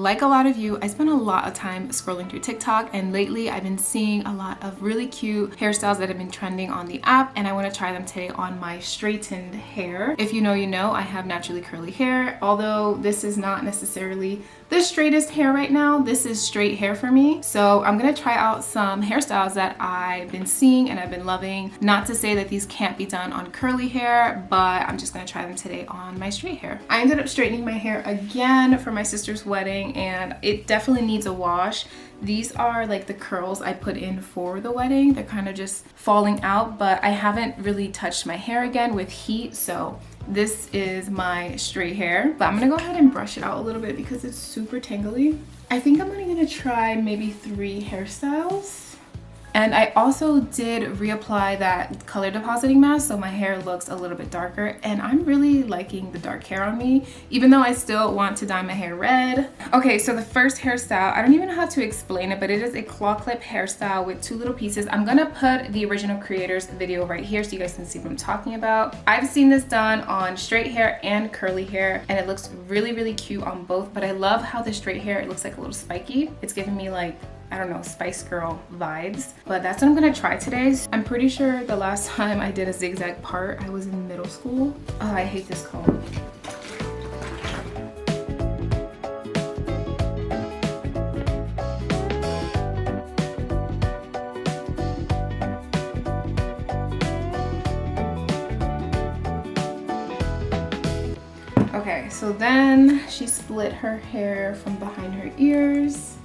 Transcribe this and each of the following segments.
like a lot of you, I spend a lot of time scrolling through TikTok, and lately I've been seeing a lot of really cute hairstyles that have been trending on the app, and I want to try them today on my straightened hair. If you know, you know, I have naturally curly hair, although this is not necessarily the straightest hair right now. This is straight hair for me. So I'm gonna try out some hairstyles that I've been seeing and I've been loving. Not to say that these can't be done on curly hair, but I'm just gonna try them today on my straight hair. I ended up straightening my hair again for my sister's wedding, and it definitely needs a wash. These are like the curls I put in for the wedding. They're kind of just falling out, but I haven't really touched my hair again with heat, so this is my straight hair. But I'm gonna go ahead and brush it out a little bit because it's super tangly. I think I'm only gonna try maybe 3 hairstyles. And I also did reapply that color depositing mask, so my hair looks a little bit darker, and I'm really liking the dark hair on me, even though I still want to dye my hair red. Okay, so the first hairstyle, I don't even know how to explain it, but it is a claw clip hairstyle with 2 little pieces. I'm gonna put the original creator's video right here so you guys can see what I'm talking about. I've seen this done on straight hair and curly hair, and it looks really, really cute on both, but I love how the straight hair, it looks like a little spiky. It's giving me like, I don't know, Spice Girl vibes, but that's what I'm gonna try today. I'm pretty sure the last time I did a zigzag part, I was in middle school. Oh, I hate this comb. Okay, so then she split her hair from behind her ears.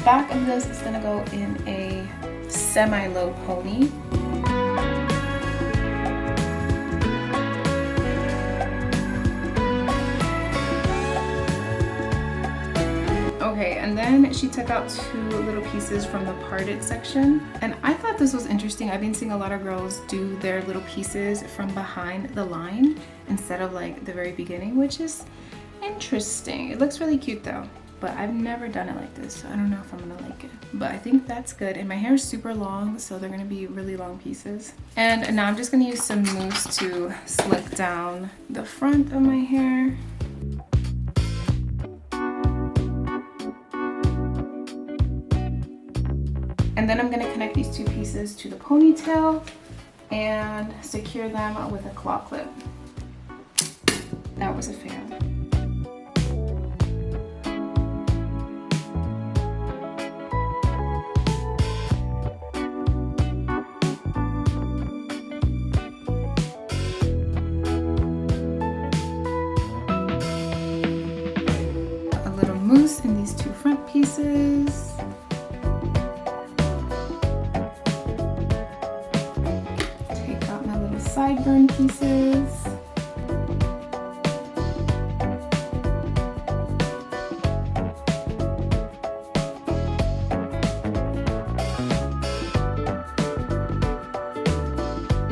Back of this is gonna go in a semi-low pony. Okay, and then she took out 2 little pieces from the parted section, and I thought this was interesting. I've been seeing a lot of girls do their little pieces from behind the line instead of like the very beginning, which is interesting. It looks really cute though. But I've never done it like this, so I don't know if I'm gonna like it. But I think that's good. And my hair is super long, so they're gonna be really long pieces. And now I'm just gonna use some mousse to slick down the front of my hair. And then I'm gonna connect these 2 pieces to the ponytail and secure them with a claw clip. That was a fail. Mousse in these 2 front pieces. Take out my little sideburn pieces.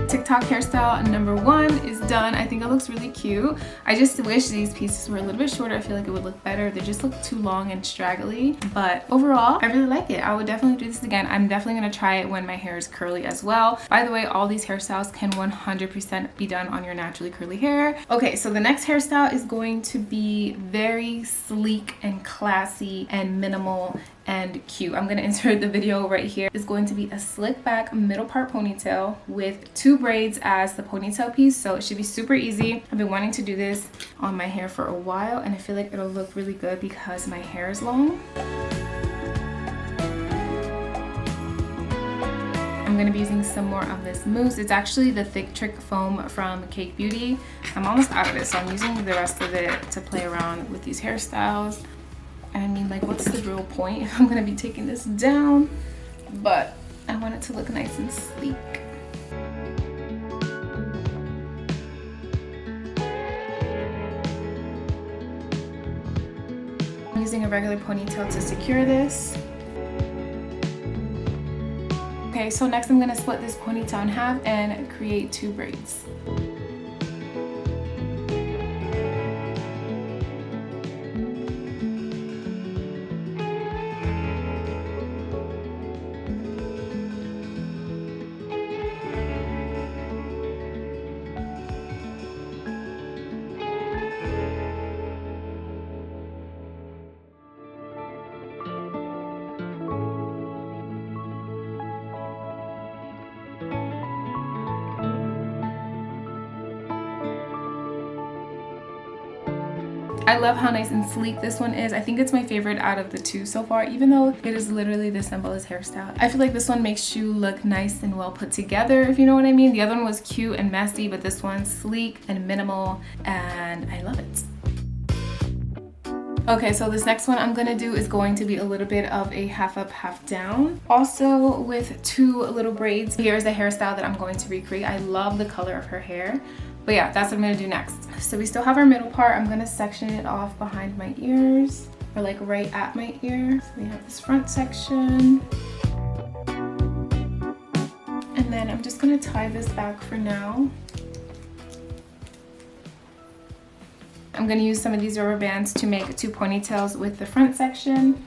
TikTok hairstyle number 1 is done. I think it looks really cute. I just wish these pieces were a little bit shorter. I feel like it would look better. They just look too long and straggly, but overall, I really like it. I would definitely do this again. I'm definitely gonna try it when my hair is curly as well. By the way, all these hairstyles can 100% be done on your naturally curly hair. Okay, so the next hairstyle is going to be very sleek and classy and minimal and cute. I'm gonna insert the video right here. It's going to be a slick back middle part ponytail with 2 braids as the ponytail piece, so it should be super easy. I've been wanting to do this on my hair for a while, and I feel like it'll look really good because my hair is long. I'm gonna be using some more of this mousse. It's actually the Thick Trick foam from Cake Beauty. I'm almost out of it, so I'm using the rest of it to play around with these hairstyles. I mean, like, what's the real point if I'm gonna be taking this down? But I want it to look nice and sleek. I'm using a regular ponytail to secure this. Okay, so next I'm gonna split this ponytail in half and create 2 braids. I love how nice and sleek this one is. I think it's my favorite out of the two so far, even though it is literally the simplest hairstyle. I feel like this one makes you look nice and well put together, if you know what I mean. The other one was cute and messy, but this one's sleek and minimal, and I love it. Okay, so this next one I'm gonna do is going to be a little bit of a half up, half down. Also with two little braids. Here's the hairstyle that I'm going to recreate. I love the color of her hair. But yeah, that's what I'm gonna do next. So we still have our middle part. I'm gonna section it off behind my ears, or like right at my ear. So we have this front section. And then I'm just gonna tie this back for now. I'm gonna use some of these rubber bands to make two ponytails with the front section.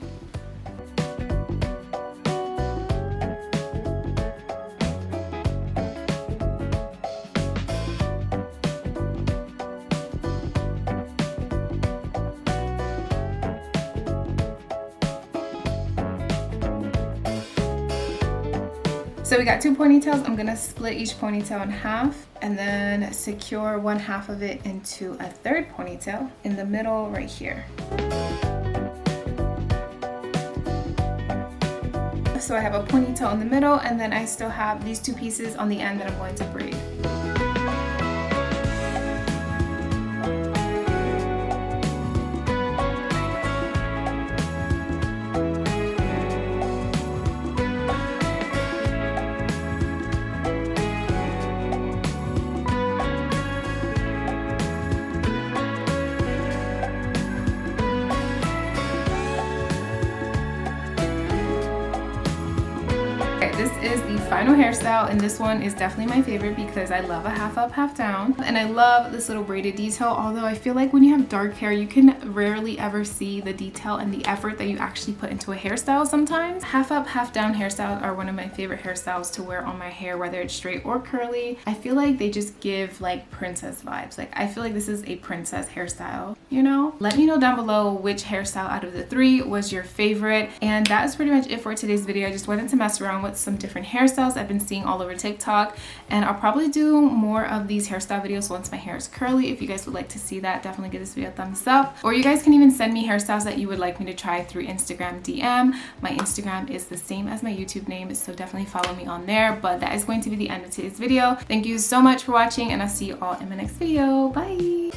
So we got two ponytails. I'm gonna split each ponytail in half and then secure one half of it into a third ponytail in the middle right here. So I have a ponytail in the middle, and then I still have these two pieces on the end that I'm going to braid. This is the final hairstyle, and this one is definitely my favorite because I love a half up, half down, and I love this little braided detail. Although I feel like when you have dark hair, you can rarely ever see the detail and the effort that you actually put into a hairstyle sometimes. Half up, half down hairstyles are one of my favorite hairstyles to wear on my hair, whether it's straight or curly. I feel like they just give like princess vibes. Like I feel like this is a princess hairstyle, you know? Let me know down below which hairstyle out of the three was your favorite. And that is pretty much it for today's video. I just wanted to mess around with some different hairstyles I've been seeing all over TikTok, and I'll probably do more of these hairstyle videos once my hair is curly. If you guys would like to see that, definitely give this video a thumbs up, or you guys can even send me hairstyles that you would like me to try through Instagram DM. My Instagram is the same as my YouTube name, so definitely follow me on there. But that is going to be the end of today's video. Thank you so much for watching, and I'll see you all in my next video. Bye.